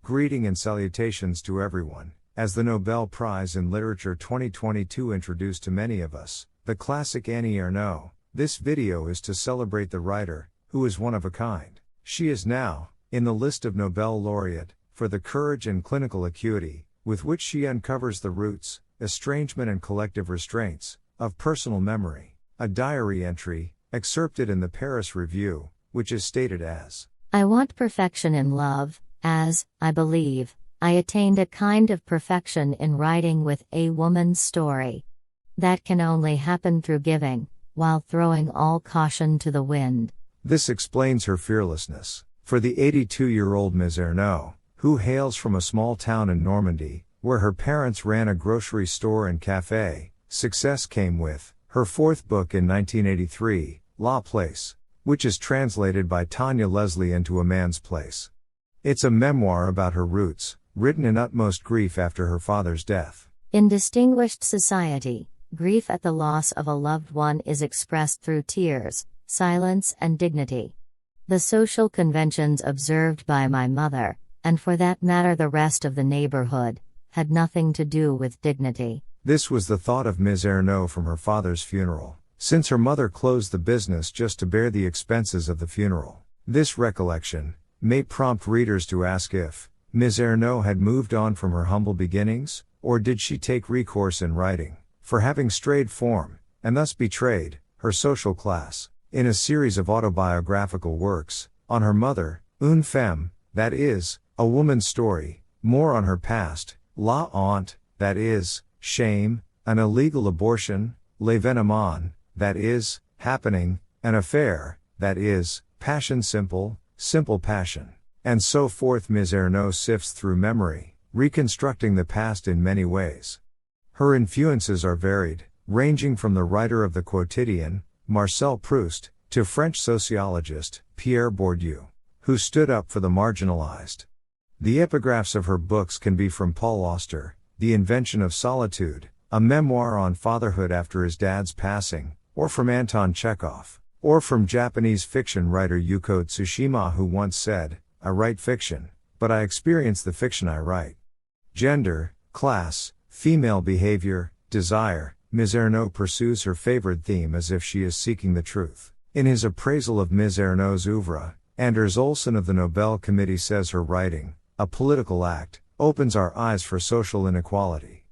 Greeting and salutations to everyone. As the Nobel Prize in Literature 2022 introduced to many of us, the classic Ernaux, this video is to celebrate the writer, who is one of a kind. She is now, in the list of Nobel Laureate, for the courage and clinical acuity, with which she uncovers the roots, estrangement and collective restraints, of personal memory. A diary entry, excerpted in the Paris Review, which is stated as, "I want perfection in love, as, I believe, I attained a kind of perfection in writing with a woman's story. That can only happen through giving, while throwing all caution to the wind." This explains her fearlessness. For the 82-year-old Ms. Ernaux, who hails from a small town in Normandy, where her parents ran a grocery store and café, success came with her fourth book in 1983, La Place, which is translated by Tanya Leslie into A Man's Place. It's a memoir about her roots, written in utmost grief after her father's death. In distinguished society, grief at the loss of a loved one is expressed through tears, silence and dignity. The social conventions observed by my mother, and for that matter the rest of the neighborhood, had nothing to do with dignity. This was the thought of Ms. Ernaux from her father's funeral, since her mother closed the business just to bear the expenses of the funeral. This recollection may prompt readers to ask if Ms. Ernaux had moved on from her humble beginnings, or did she take recourse in writing, for having strayed from, and thus betrayed, her social class. In a series of autobiographical works, on her mother, Une femme, that is, a woman's story, more on her past, La honte, that is, shame, an illegal abortion, l'événement, that is, happening, an affair, that is, passion simple passion, and so forth. Ms. Ernaux sifts through memory, reconstructing the past in many ways. Her influences are varied, ranging from the writer of the Quotidian, Marcel Proust, to French sociologist, Pierre Bourdieu, who stood up for the marginalized. The epigraphs of her books can be from Paul Auster, The Invention of Solitude, a memoir on fatherhood after his dad's passing, or from Anton Chekhov, or from Japanese fiction writer Yuko Tsushima, who once said, "I write fiction, but I experience the fiction I write." Gender, class, female behavior, desire. Ms. Ernaux pursues her favorite theme as if she is seeking the truth. In his appraisal of Ms. Ernaux's oeuvre, Anders Olsen of the Nobel Committee says her writing, a political act, opens our eyes for social inequality.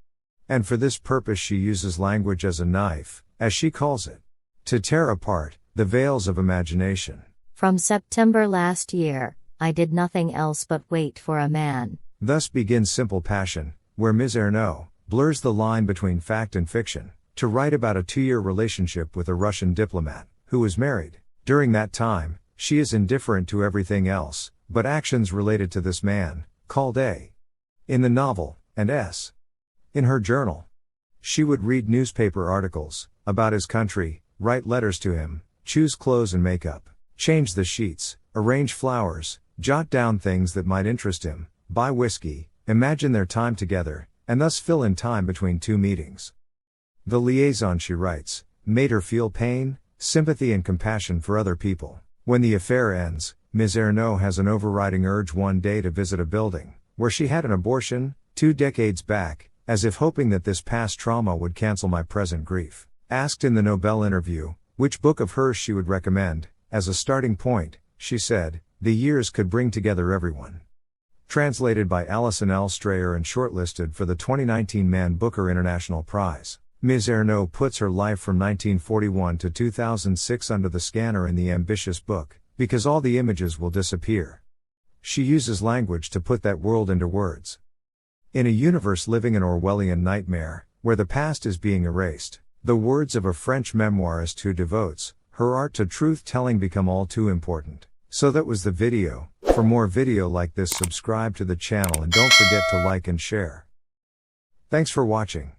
And for this purpose she uses language as a knife, as she calls it, to tear apart the veils of imagination. From September last year, I did nothing else but wait for a man. Thus begins Simple Passion, where Ms. Ernaux blurs the line between fact and fiction, to write about a 2-year relationship with a Russian diplomat, who was married. During that time, she is indifferent to everything else, but actions related to this man, called A. in the novel, and S. in her journal. She would read newspaper articles about his country, write letters to him, choose clothes and makeup, change the sheets, arrange flowers, jot down things that might interest him, buy whiskey, imagine their time together, and thus fill in time between two meetings. The liaison, she writes, made her feel pain, sympathy and compassion for other people. When the affair ends, Ms. Ernaux has an overriding urge one day to visit a building where she had an abortion 2 decades back, as if hoping that this past trauma would cancel my present grief. Asked in the Nobel interview which book of hers she would recommend as a starting point, she said, "The years could bring together everyone." Translated by Alison L. Strayer and shortlisted for the 2019 Man Booker International Prize. Ms. Ernaux puts her life from 1941 to 2006 under the scanner in the ambitious book, because all the images will disappear. She uses language to put that world into words. In a universe living an Orwellian nightmare, where the past is being erased, the words of a French memoirist who devotes her art to truth-telling become all too important. So that was the video. For more video like this, subscribe to the channel and don't forget to like and share. Thanks for watching.